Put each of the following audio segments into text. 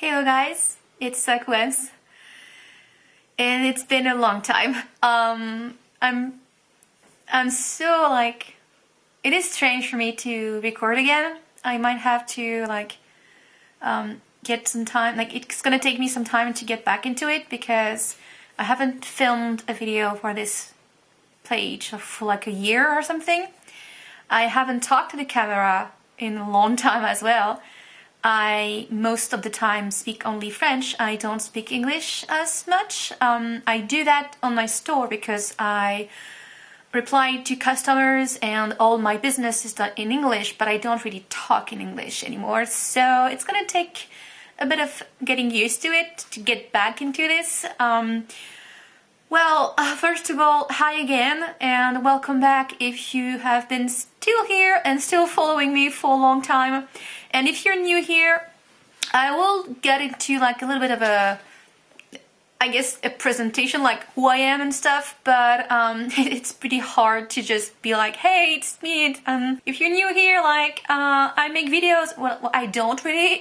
Hello guys, it's Sakuems, and it's been a long time. I'm so it is strange for me to record again. I might have to get some time. It's gonna take me some time to get back into it because I haven't filmed a video for this page for like a year or something. I haven't talked to the camera in a long time as well. I most of the time speak only French. I don't speak English as much. I do that on my store because I reply to customers and all my business is done in English, but I don't really talk in English anymore. So it's gonna take a bit of getting used to it to get back into this. First of all, hi again and welcome back if you have been still here and still following me for a long time. And if you're new here, I will get into a little bit of a presentation, like who I am and stuff, but it's pretty hard to just be like, hey, it's me. If you're new here, I make videos. Well, I don't really.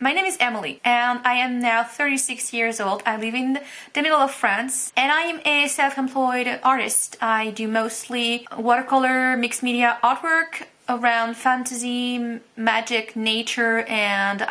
My name is Emily, and I am now 36 years old. I live in the middle of France, and I am a self-employed artist. I do mostly watercolor, mixed media artwork around fantasy, magic, nature, and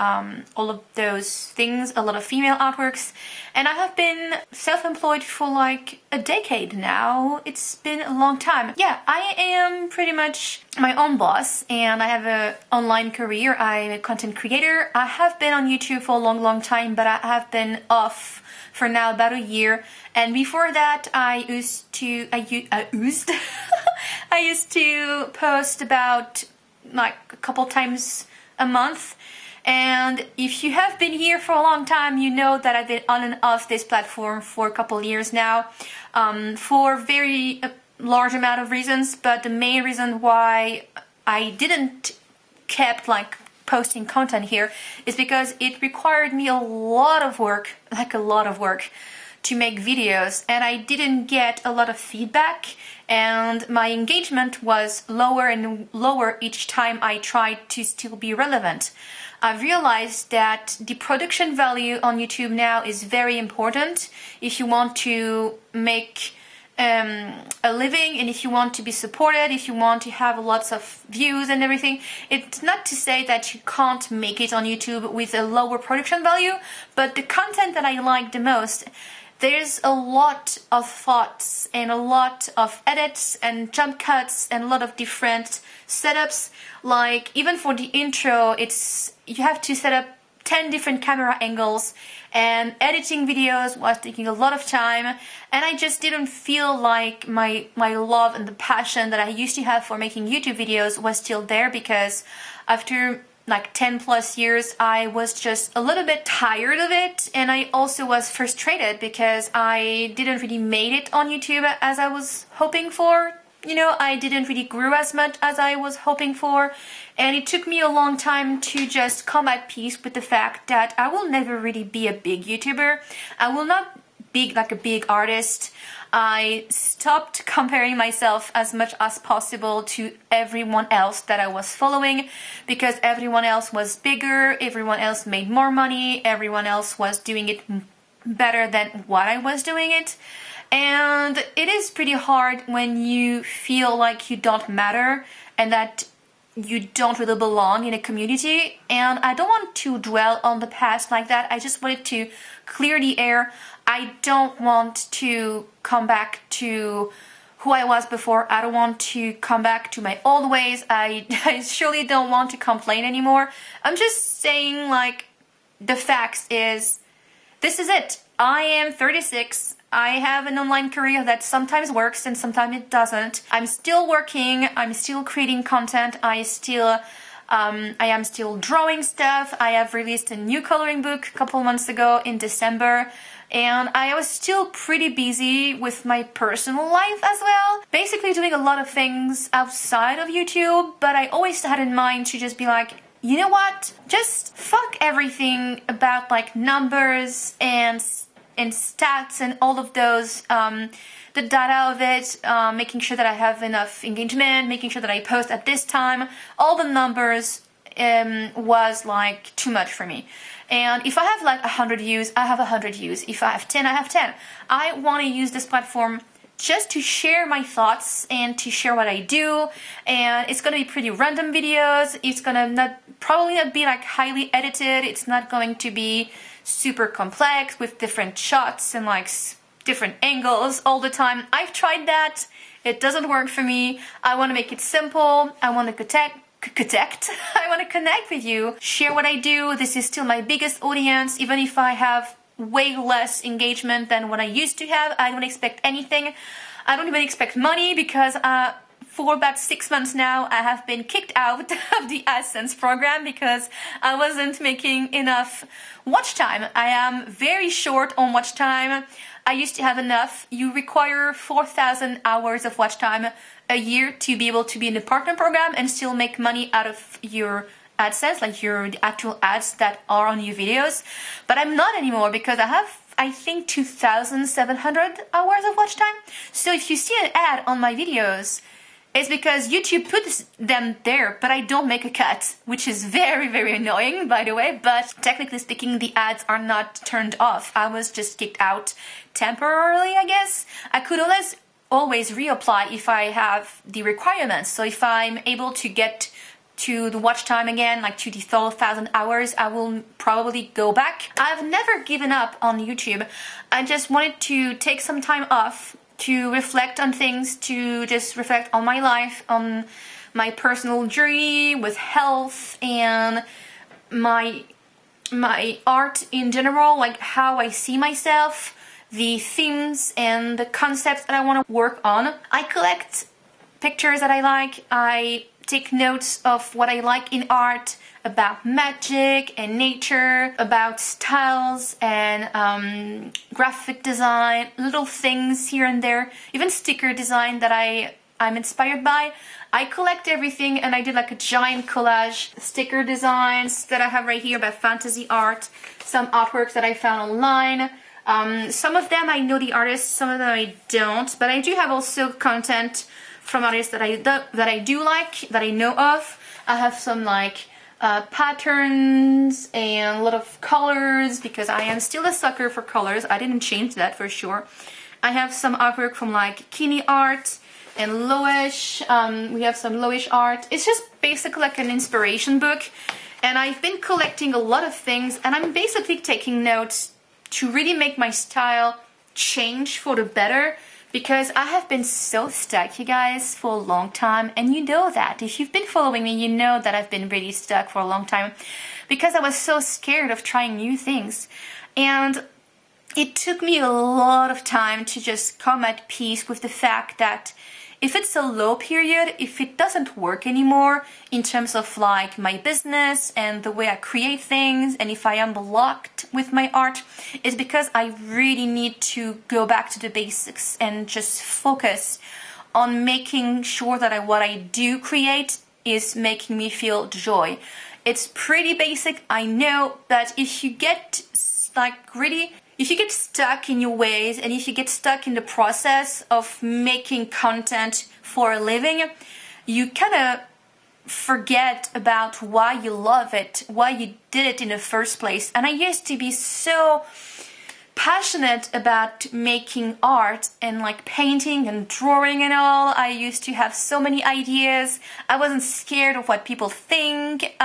all of those things, a lot of female artworks. And I have been self-employed for like a decade now. It's been a long time. Yeah, I am pretty much my own boss and I have an online career. I'm a content creator. I have been on YouTube for a long time, but I have been off for now about a year. And before that, I used to post about a couple times a month. And if you have been here for a long time, you know that I've been on and off this platform for a couple years now, for very large amount of reasons. But the main reason why I didn't kept posting content here is because it required me a lot of work, to make videos, and I didn't get a lot of feedback, and my engagement was lower and lower each time I tried to still be relevant. I've realized that the production value on YouTube now is very important if you want to make a living and if you want to be supported, if you want to have lots of views and everything. It's not to say that you can't make it on YouTube with a lower production value, but the content that I like the most, there's a lot of thoughts and a lot of edits and jump cuts and a lot of different setups. Like even for the intro, you have to set up 10 different camera angles, and editing videos was taking a lot of time, and I just didn't feel like my love and the passion that I used to have for making YouTube videos was still there, because after 10 plus years, I was just a little bit tired of it, and I also was frustrated because I didn't really make it on YouTube as I was hoping for. I didn't really grow as much as I was hoping for, and it took me a long time to just come at peace with the fact that I will never really be a big YouTuber. I will not be a big artist. I stopped comparing myself as much as possible to everyone else that I was following, because everyone else was bigger, everyone else made more money, everyone else was doing it better than what I was doing it. And it is pretty hard when you feel like you don't matter and that you don't really belong in a community. And I don't want to dwell on the past like that. I just wanted to clear the air. I don't want to come back to who I was before. I don't want to come back to my old ways. I surely don't want to complain anymore. I'm just saying, the facts is, this is it. I am 36. I have an online career that sometimes works and sometimes it doesn't. I'm still working. I'm still creating content. I am still drawing stuff. I have released a new coloring book a couple months ago in December, and I was still pretty busy with my personal life as well. Basically doing a lot of things outside of YouTube, but I always had in mind to just be like, you know what? Just fuck everything about numbers and stats and all of those, the data of it, making sure that I have enough engagement, making sure that I post at this time, all the numbers, was like too much for me. And if I have like 100 views, I have 100 views. If I have 10, I have 10. I want to use this platform just to share my thoughts and to share what I do. And it's going to be pretty random videos. It's going to probably not be like highly edited. It's not going to be super complex with different shots and like different angles all the time. I've tried that. It doesn't work for me. I want to make it simple. I want to I want to connect with you, share what I do. This is still my biggest audience, even if I have way less engagement than what I used to have. I don't expect anything. I don't even expect money because for about 6 months now I have been kicked out of the AdSense program because I wasn't making enough watch time. I am very short on watch time. I used to have enough. You require 4,000 hours of watch time a year to be able to be in the partner program and still make money out of your AdSense, like the actual ads that are on your videos. But I'm not anymore because I have, I think, 2,700 hours of watch time. So if you see an ad on my videos, it's because YouTube puts them there, but I don't make a cut, which is very, very annoying, by the way. But technically speaking, the ads are not turned off. I was just kicked out temporarily, I guess. I could always reapply if I have the requirements. So if I'm able to get to the watch time again, like to the 12,000 hours, I will probably go back. I've never given up on YouTube. I just wanted to take some time off to reflect on things, to just reflect on my life, on my personal journey with health and my art in general, like how I see myself, the themes and the concepts that I want to work on. I collect pictures that I like. I take notes of what I like in art, about magic and nature, about styles and graphic design, little things here and there, even sticker design that I'm inspired by. I collect everything and I did like a giant collage, sticker designs that I have right here about fantasy art, some artworks that I found online. Some of them I know the artists, some of them I don't, but I do have also content from artists that I do like, that I know of. I have some like patterns and a lot of colors because I am still a sucker for colors. I didn't change that for sure. I have some artwork from like Kini Art and Loish. We have some Loish art. It's just basically like an inspiration book, and I've been collecting a lot of things, and I'm basically taking notes to really make my style change for the better, because I have been so stuck, you guys, for a long time, and you know that. If you've been following me, you know that I've been really stuck for a long time because I was so scared of trying new things. And it took me a lot of time to just come at peace with the fact that if it's a low period, if it doesn't work anymore in terms of like my business and the way I create things, and if I am blocked with my art, it's because I really need to go back to the basics and just focus on making sure that what I do create is making me feel joy. It's pretty basic, I know, but if you get like really, if you get stuck in your ways and if you get stuck in the process of making content for a living, you kind of forget about why you love it, why you did it in the first place. And I used to be so passionate about making art and like painting and drawing and all. I used to have so many ideas. I wasn't scared of what people think.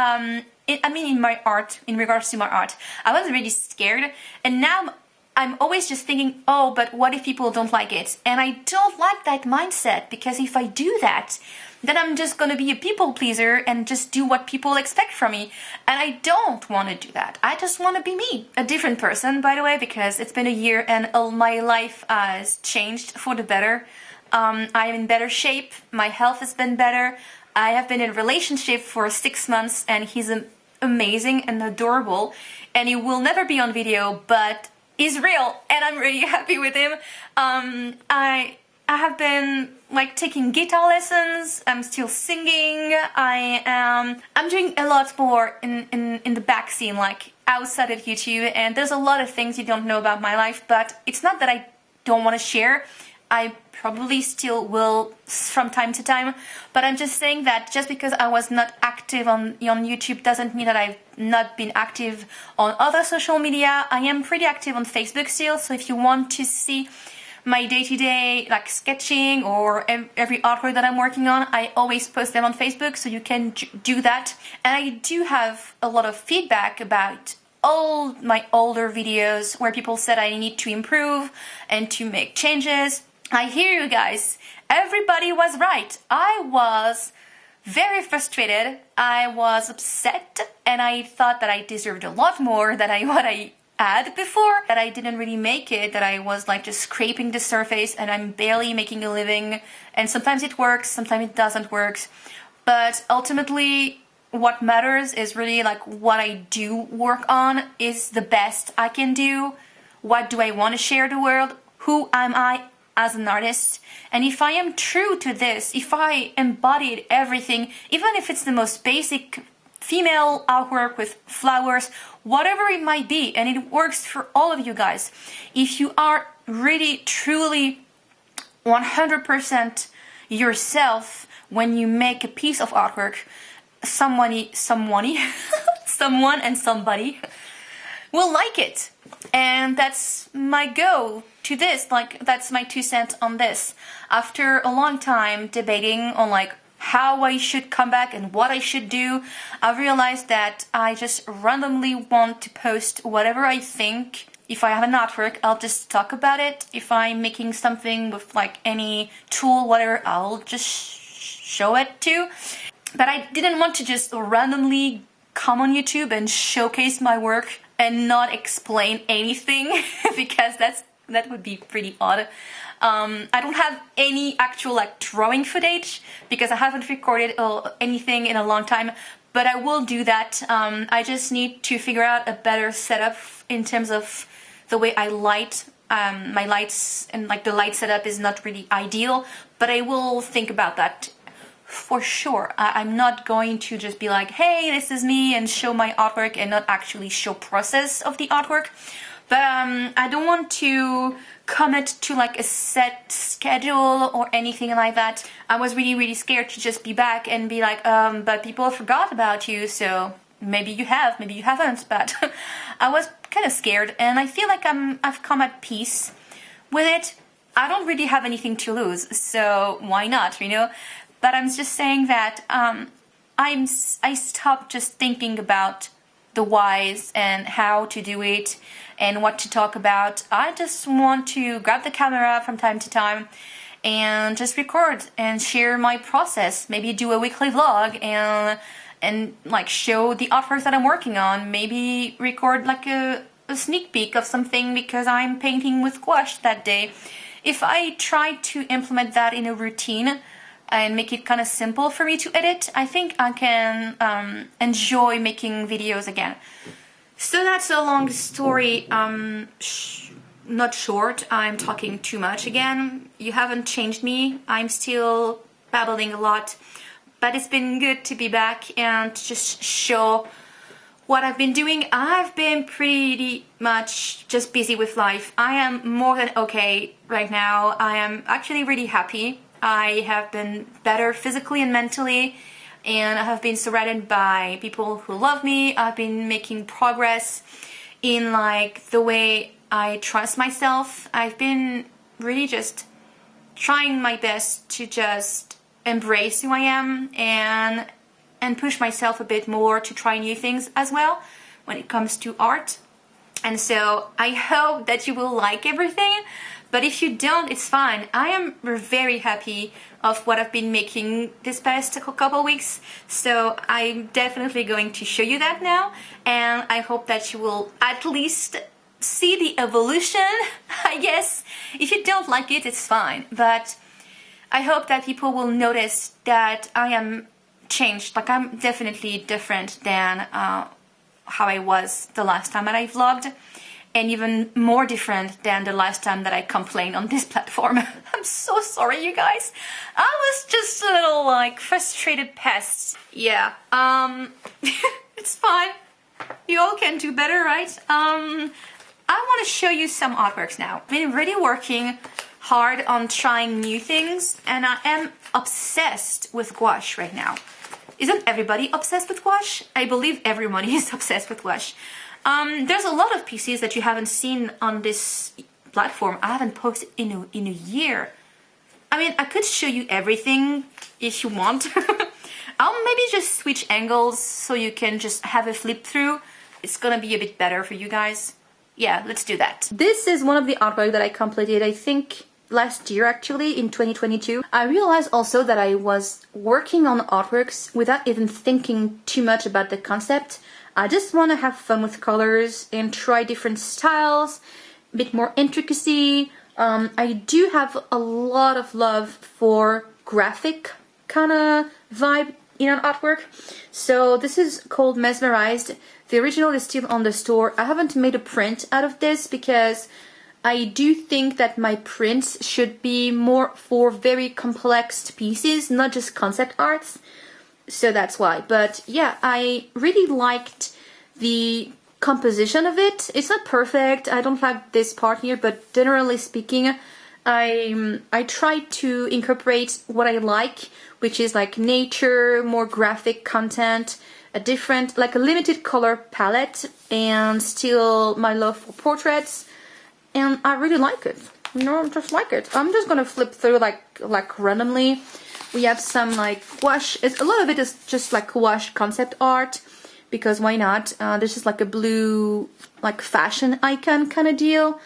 In my art, in regards to my art, I wasn't really scared. And now I'm always just thinking, oh, but what if people don't like it? And I don't like that mindset, because if I do that, then I'm just going to be a people pleaser and just do what people expect from me. And I don't want to do that. I just want to be me. A different person, by the way, because it's been a year and all my life has changed for the better. I am in better shape. My health has been better. I have been in a relationship for 6 months and he's amazing and adorable. And he will never be on video, but he's real and I'm really happy with him. I have been like taking guitar lessons. I'm still singing. I'm doing a lot more in the back scene, like outside of YouTube, and there's a lot of things you don't know about my life, but it's not that I don't want to share. I probably still will from time to time, but I'm just saying that just because I was not active on YouTube doesn't mean that I've not been active on other social media. I am pretty active on Facebook still, so if you want to see my day-to-day like sketching or every artwork that I'm working on, I always post them on Facebook, so you can do that. And I do have a lot of feedback about all my older videos where people said I need to improve and to make changes. I hear you guys. Everybody was right. I was very frustrated. I was upset, and I thought that I deserved a lot more than what I had before, that I didn't really make it, that I was like just scraping the surface and I'm barely making a living, and sometimes it works, sometimes it doesn't work, but ultimately what matters is really like what I do work on is the best I can do. What do I want to share the world? Who am I as an artist? And if I am true to this, if I embodied everything, even if it's the most basic female artwork with flowers, whatever it might be, and it works for all of you guys. If you are really, truly 100% yourself when you make a piece of artwork, someone and somebody will like it. And that's my goal to this, like that's my 2 cents on this. After a long time debating on like how I should come back and what I should do, I realized that I just randomly want to post whatever I think. If I have an artwork, I'll just talk about it. If I'm making something with like any tool, whatever, I'll just show it too. But I didn't want to just randomly come on YouTube and showcase my work and not explain anything because that would be pretty odd. I don't have any actual like drawing footage because I haven't recorded anything in a long time, but I will do that. I just need to figure out a better setup in terms of the way I light my lights, and like the light setup is not really ideal, but I will think about that for sure. I'm not going to just be like, hey, this is me, and show my artwork and not actually show process of the artwork. But I don't want to commit to like a set schedule or anything like that. I was really scared to just be back and be like, but people forgot about you, so maybe you have, maybe you haven't, but I was kind of scared, and I feel like I've come at peace with it. I don't really have anything to lose, so why not, you know? But I'm just saying that I stopped just thinking about the whys and how to do it and what to talk about. I just want to grab the camera from time to time and just record and share my process. Maybe do a weekly vlog and like show the artworks that I'm working on. Maybe record like a sneak peek of something because I'm painting with gouache that day. If I try to implement that in a routine and make it kind of simple for me to edit, I think I can enjoy making videos again. So that's a long story, not short. I'm talking too much again. You haven't changed me. I'm still babbling a lot, but it's been good to be back and to just show what I've been doing. I've been pretty much just busy with life. I am more than okay right now. I am actually really happy. I have been better physically and mentally, and I have been surrounded by people who love me. I've been making progress in like the way I trust myself. I've been really just trying my best to just embrace who I am and push myself a bit more to try new things as well when it comes to art. And so I hope that you will like everything. But if you don't, it's fine. I am very happy of what I've been making this past couple weeks. So I'm definitely going to show you that now. And I hope that you will at least see the evolution, I guess. If you don't like it, it's fine. But I hope that people will notice that I am changed. Like I'm definitely different than how I was the last time that I vlogged. And even more different than the last time that I complained on this platform. I'm so sorry, you guys. I was just a little, like, frustrated pest. Yeah, it's fine. You all can do better, right? I want to show you some artworks now. I've been really working hard on trying new things, and I am obsessed with gouache right now. Isn't everybody obsessed with gouache? I believe everyone is obsessed with gouache. There's a lot of pieces that you haven't seen on this platform. I haven't posted in a year. I mean, I could show you everything if you want. I'll maybe just switch angles so you can just have a flip through. It's gonna be a bit better for you guys. Yeah, let's do that. This is one of the artwork that I completed, I think, last year actually, in 2022. I realized also that I was working on artworks without even thinking too much about the concept. I just want to have fun with colors and try different styles, a bit more intricacy. I do have a lot of love for graphic kind of vibe in an artwork. So this is called Mesmerized. The original is still on the store. I haven't made a print out of this because I do think that my prints should be more for very complex pieces, not just concept arts. So that's why. But yeah, I really liked the composition of it. It's not perfect. I don't like this part here, but generally speaking, I try to incorporate what I like, which is like nature, more graphic content, a different, like a limited color palette, and still my love for portraits. And I really like it. You know, I just like it. I'm just gonna flip through like randomly. We have some like gouache. A lot of it is just like gouache concept art, because why not? This is like a blue like fashion icon kind of deal.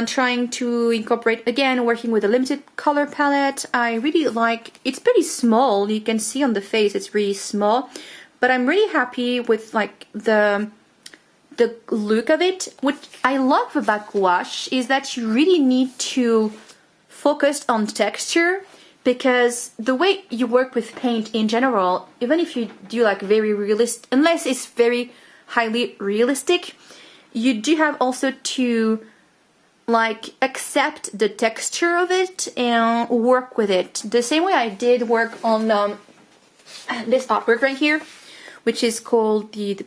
Trying to incorporate, again, working with a limited color palette. I really like, it's pretty small. You can see on the face it's really small, but I'm really happy with like the look of it. What I love about gouache is that you really need to focus on texture, because the way you work with paint in general, even if you do like very realistic, unless it's very highly realistic, you do have also to like accept the texture of it and work with it. The same way I did work on this artwork right here, which is called the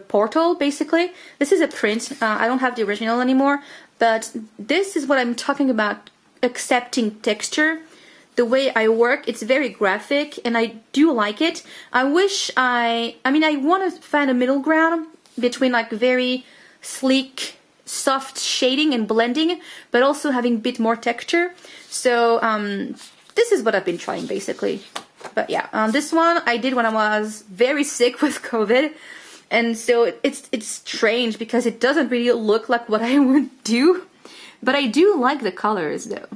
portal, basically. This is a print. I don't have the original anymore, but this is what I'm talking about, accepting texture. The way I work, it's very graphic, and I do like it. I wish I mean, I want to find a middle ground between like very sleek, soft shading and blending, but also having a bit more texture. So this is what I've been trying, basically. But yeah, this one I did when I was very sick with COVID, and so it's strange because it doesn't really look like what I would do, but I do like the colors though.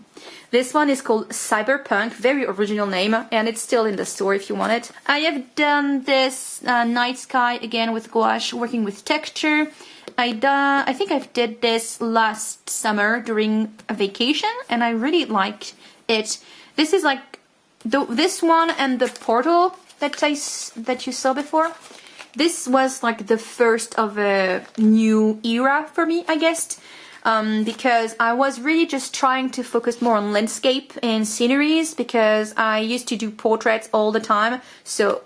This one is called Cyberpunk, very original name, and it's still in the store if you want it. I have done this night sky again with gouache, working with texture. I think I did this last summer during a vacation, and I really liked it. This is like this one and the portal that you saw before. This was like the first of a new era for me, I guess. Because I was really just trying to focus more on landscape and sceneries, because I used to do portraits all the time. So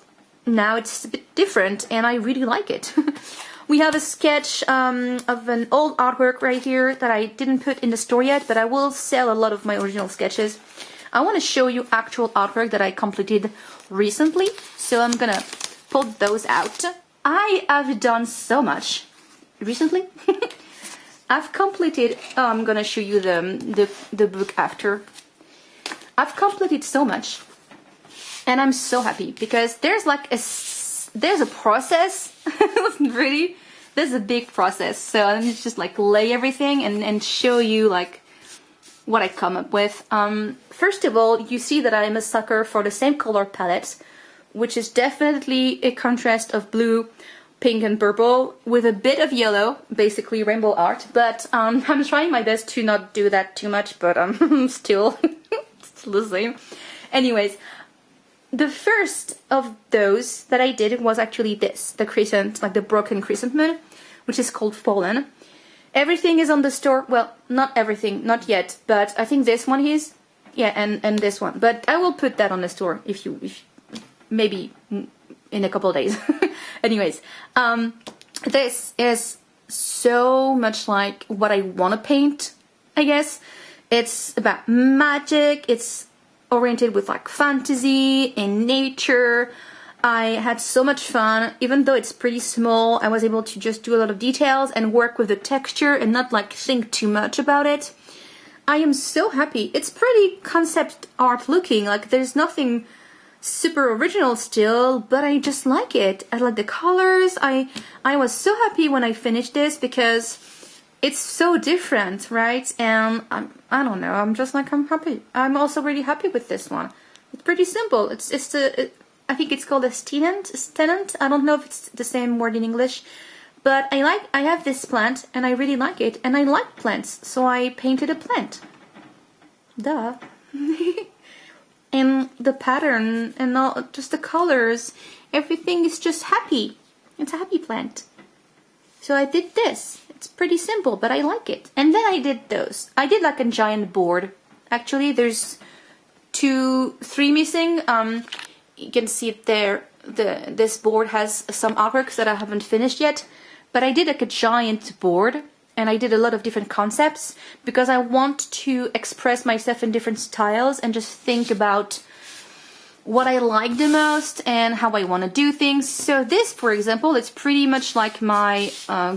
now it's a bit different, and I really like it. We have a sketch of an old artwork right here that I didn't put in the store yet, but I will sell a lot of my original sketches. I want to show you actual artwork that I completed recently, so I'm gonna pull those out. I have done so much recently. I've completed, I'm gonna show you the book after. I've completed so much, and I'm so happy because there's like there's a process. Really, there's a big process. So let me just like lay everything and show you like what I come up with. First of all, you see that I'm a sucker for the same color palette, which is definitely a contrast of blue, pink and purple with a bit of yellow, basically rainbow art, but I'm trying my best to not do that too much, but still the same. Anyways, the first of those that I did was actually this, the crescent, like the broken crescent moon, which is called Fallen. Everything is on the store. Well, not everything, not yet, but I think this one is, yeah, and this one. But I will put that on the store if maybe in a couple of days. Anyways, this is so much like what I want to paint, I guess. It's about magic. It's oriented with like fantasy and nature. I had so much fun. Even though it's pretty small, I was able to just do a lot of details and work with the texture and not like think too much about it. I am so happy. It's pretty concept art looking. Like there's nothing super original still, but I just like it. I like the colors. I was so happy when I finished this because it's so different, right? And I don't know. I'm just like, I'm happy. I'm also really happy with this one. It's pretty simple. I think it's called a stenant. I don't know if it's the same word in English, but I have this plant and I really like it, and I like plants, so I painted a plant. Duh. And the pattern and all, just the colors, everything is just happy. It's a happy plant. So I did this. It's pretty simple, but I like it. And then I did those. I did like a giant board. Actually, there's 3 missing. You can see it there. This board has some artworks that I haven't finished yet. But I did like a giant board. And I did a lot of different concepts because I want to express myself in different styles and just think about what I like the most and how I want to do things. So this, for example, it's pretty much like my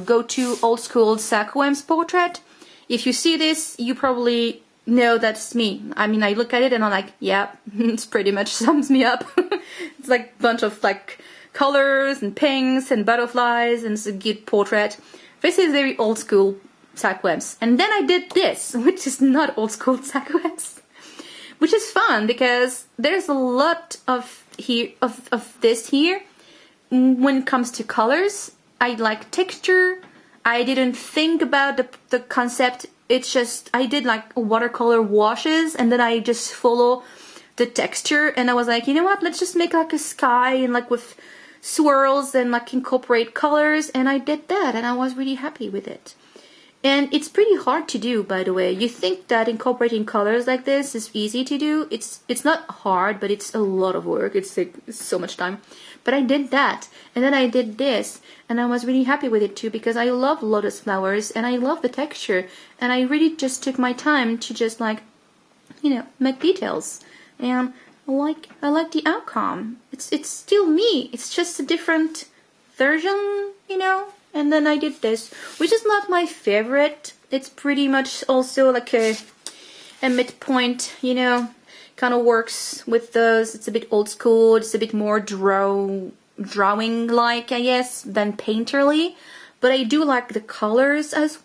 go-to old school Sakuems portrait. If you see this, you probably know that's me. I mean, I look at it and I'm like, yeah, it's pretty much sums me up. It's like a bunch of like colors and pinks and butterflies, and it's a good portrait. This is very old school Sakuems. And then I did this, which is not old school Sakuems. Which is fun because there's a lot of this here. When it comes to colors, I like texture. I didn't think about the concept. It's just, I did like watercolor washes and then I just follow the texture. And I was like, you know what, let's just make like a sky and like with swirls and like incorporate colors, and I did that and I was really happy with it. And it's pretty hard to do, by the way. You think that incorporating colors like this is easy to do. It's not hard, but it's a lot of work. It's like so much time. But I did that, and then I did this, and I was really happy with it too because I love lotus flowers and I love the texture, and I really just took my time to just like, you know, make details. And I like the outcome. It's still me. It's just a different version, you know. And then I did this, which is not my favorite. It's pretty much also like a midpoint, you know. Kind of works with those. It's a bit old school. It's a bit more drawing-like, I guess, than painterly. But I do like the colors as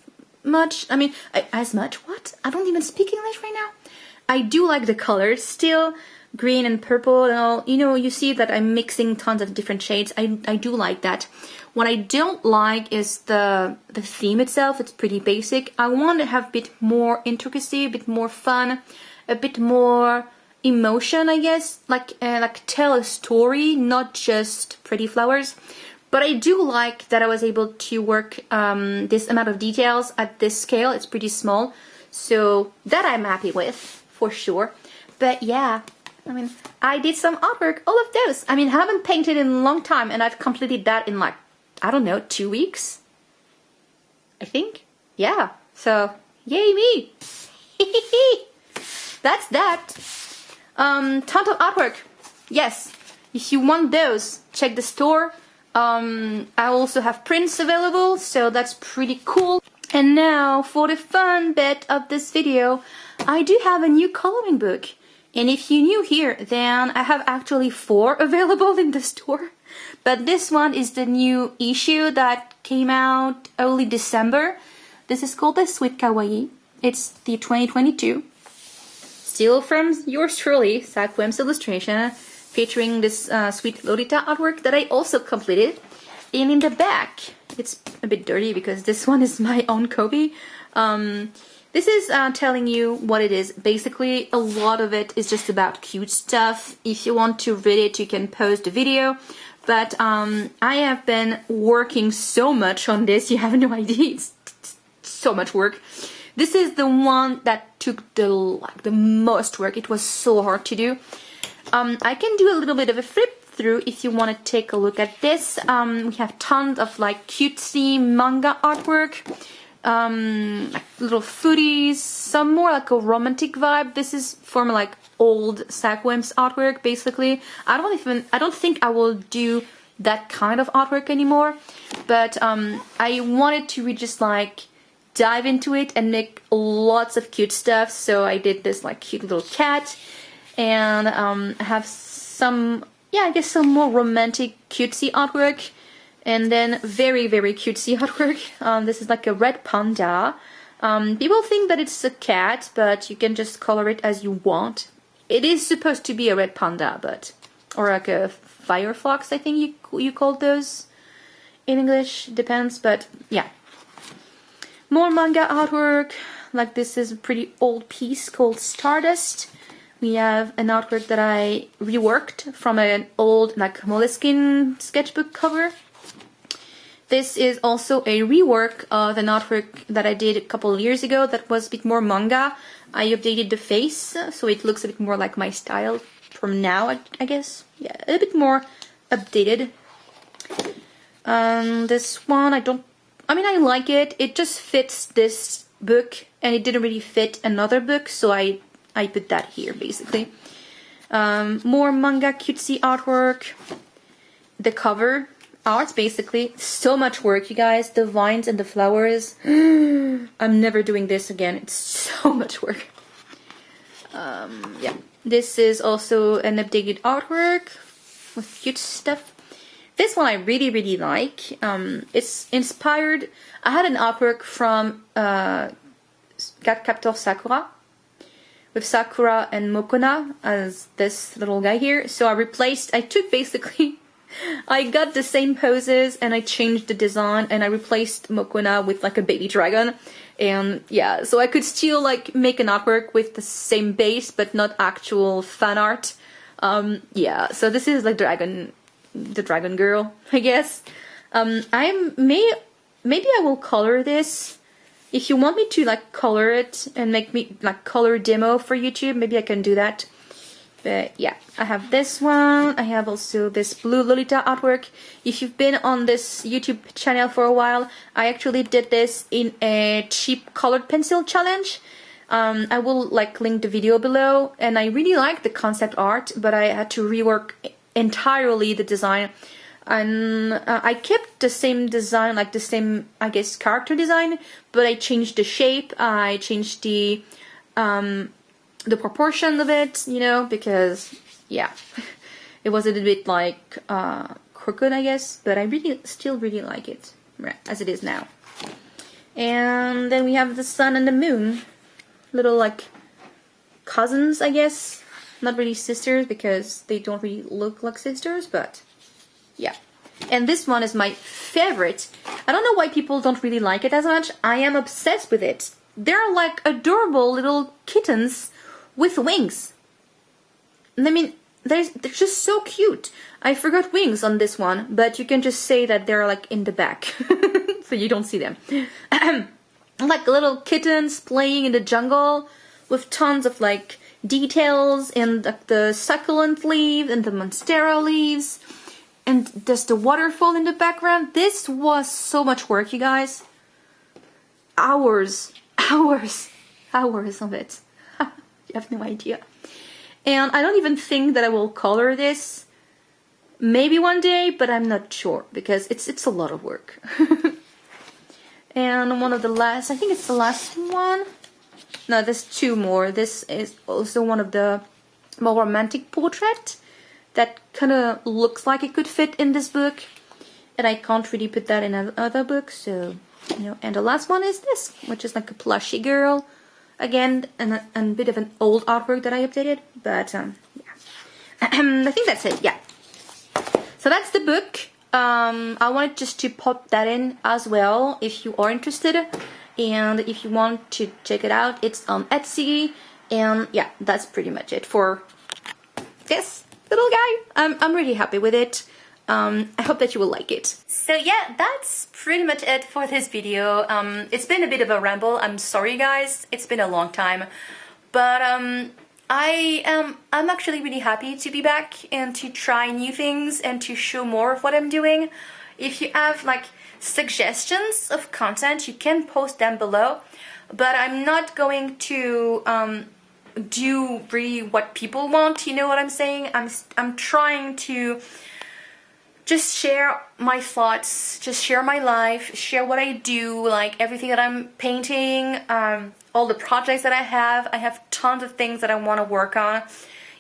much. I mean, as much? What? I don't even speak English right now. I do like the colors still. Green and purple and all, you know, you see that I'm mixing tons of different shades. I do like that. What I don't like is the theme itself. It's pretty basic. I want to have a bit more intricacy, a bit more fun, a bit more emotion, I guess. Like tell a story, not just pretty flowers. But I do like that I was able to work this amount of details at this scale. It's pretty small, so that I'm happy with for sure. But yeah, I mean, I did some artwork, all of those. I mean, I haven't painted in a long time, and I've completed that in like, I don't know, 2 weeks? I think? Yeah. So, yay me! That's that. Ton of artwork. Yes. If you want those, check the store. I also have prints available, so that's pretty cool. And now, for the fun bit of this video, I do have a new coloring book. And if you're new here, then I have actually 4 available in the store. But this one is the new issue that came out early December. This is called the Sweet Kawaii. It's the 2022. Still from yours truly, Sakuems illustration, featuring this sweet Lolita artwork that I also completed. And in the back, it's a bit dirty because this one is my own copy. This is telling you what it is. Basically, a lot of it is just about cute stuff. If you want to read it, you can pause the video. But I have been working so much on this, you have no idea. It's so much work. This is the one that took the most work. It was so hard to do. I can do a little bit of a flip through if you want to take a look at this. We have tons of like cutesy manga artwork. like little foodies, some more like a romantic vibe. This is from like old Sakuems artwork, basically. I don't think I will do that kind of artwork anymore, but I wanted to really just like dive into it and make lots of cute stuff. So I did this like cute little cat, and I have some, yeah, I guess some more romantic cutesy artwork, and then very, very cutesy artwork. This is like a red panda. People think that it's a cat, but you can just color it as you want. It is supposed to be a red panda, but, or like a fire fox, I think you call those in English, depends, but yeah. More manga artwork, like this is a pretty old piece called Stardust. We have an artwork that I reworked from an old like Moleskine sketchbook cover. This is also a rework of an artwork that I did a couple of years ago that was a bit more manga. I updated the face, so it looks a bit more like my style from now, I guess. Yeah, a bit more updated. This one, I like it. It just fits this book, and it didn't really fit another book, so I put that here, basically. More manga cutesy artwork. The cover art, basically. So much work, you guys. The vines and the flowers. I'm never doing this again. It's so much work. Yeah. This is also an updated artwork with cute stuff. This one I really, really like. It's inspired. I had an artwork from Captor Sakura with Sakura and Mokona as this little guy here. So I took basically, I got the same poses and I changed the design and I replaced Mokona with like a baby dragon. And yeah, so I could still like make an artwork with the same base but not actual fan art. Yeah, so this is like the dragon girl, I guess. Maybe I will color this. If you want me to like color it and make me like color demo for YouTube, maybe I can do that. But yeah, I have this one. I have also this blue Lolita artwork. If you've been on this YouTube channel for a while, I actually did this in a cheap colored pencil challenge. I will like link the video below, and I really like the concept art, but I had to rework entirely the design. And I kept the same design, like the same, I guess, character design, but I changed the shape, I changed the proportion of it, you know, because, yeah, it was a little bit like crooked, I guess, but I still really like it, as it is now. And then we have the sun and the moon, little like cousins, I guess. Not really sisters because they don't really look like sisters, but yeah. And this one is my favorite. I don't know why people don't really like it as much. I am obsessed with it. They're like adorable little kittens with wings. And I mean, they're just so cute. I forgot wings on this one, but you can just say that they're like in the back. So you don't see them. Like little kittens playing in the jungle with tons of like details and the succulent leaves and the monstera leaves. And there's the waterfall in the background. This was so much work, you guys. Hours of it. You have no idea. And I don't even think that I will color this. Maybe one day, but I'm not sure because it's a lot of work. And one of the last, I think it's the last one. No, there's two more. This is also one of the more romantic portrait that kind of looks like it could fit in this book, and I can't really put that in another book, so, you know. And the last one is this, which is like a plushy girl, again, and a bit of an old artwork that I updated, but yeah. I think that's it, yeah. So that's the book. I wanted just to pop that in as well, if you are interested, and if you want to check it out, it's on Etsy, and yeah, that's pretty much it for this little guy. I'm really happy with it. I hope that you will like it. So yeah, that's pretty much it for this video. It's been a bit of a ramble. I'm sorry guys, it's been a long time, but I'm actually really happy to be back and to try new things and to show more of what I'm doing. If you have like suggestions of content, you can post them below. But I'm not going to do really what people want, you know what I'm saying? I'm trying to just share my thoughts, just share my life, share what I do, like everything that I'm painting, all the projects that I have tons of things that I want to work on.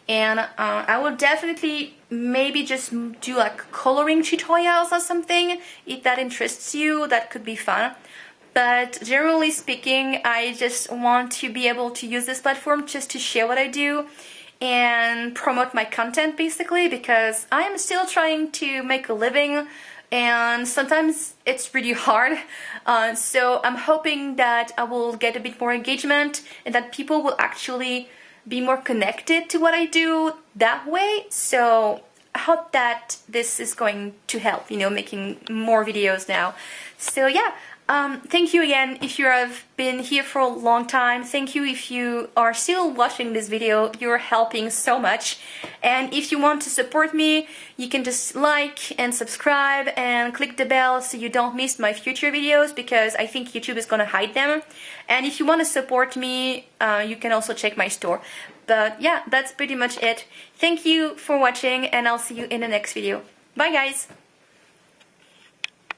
And I will definitely maybe just do like coloring tutorials or something. If that interests you, that could be fun. But generally speaking, I just want to be able to use this platform just to share what I do and promote my content, basically, because I am still trying to make a living and sometimes it's really hard. So I'm hoping that I will get a bit more engagement and that people will actually be more connected to what I do that way. So I hope that this is going to help, you know, making more videos now. So yeah. Thank you again if you have been here for a long time. Thank you if you are still watching this video. You're helping so much. And if you want to support me, you can just like and subscribe and click the bell so you don't miss my future videos, because I think YouTube is gonna hide them. And if you want to support me, you can also check my store. But yeah, that's pretty much it. Thank you for watching and I'll see you in the next video. Bye guys!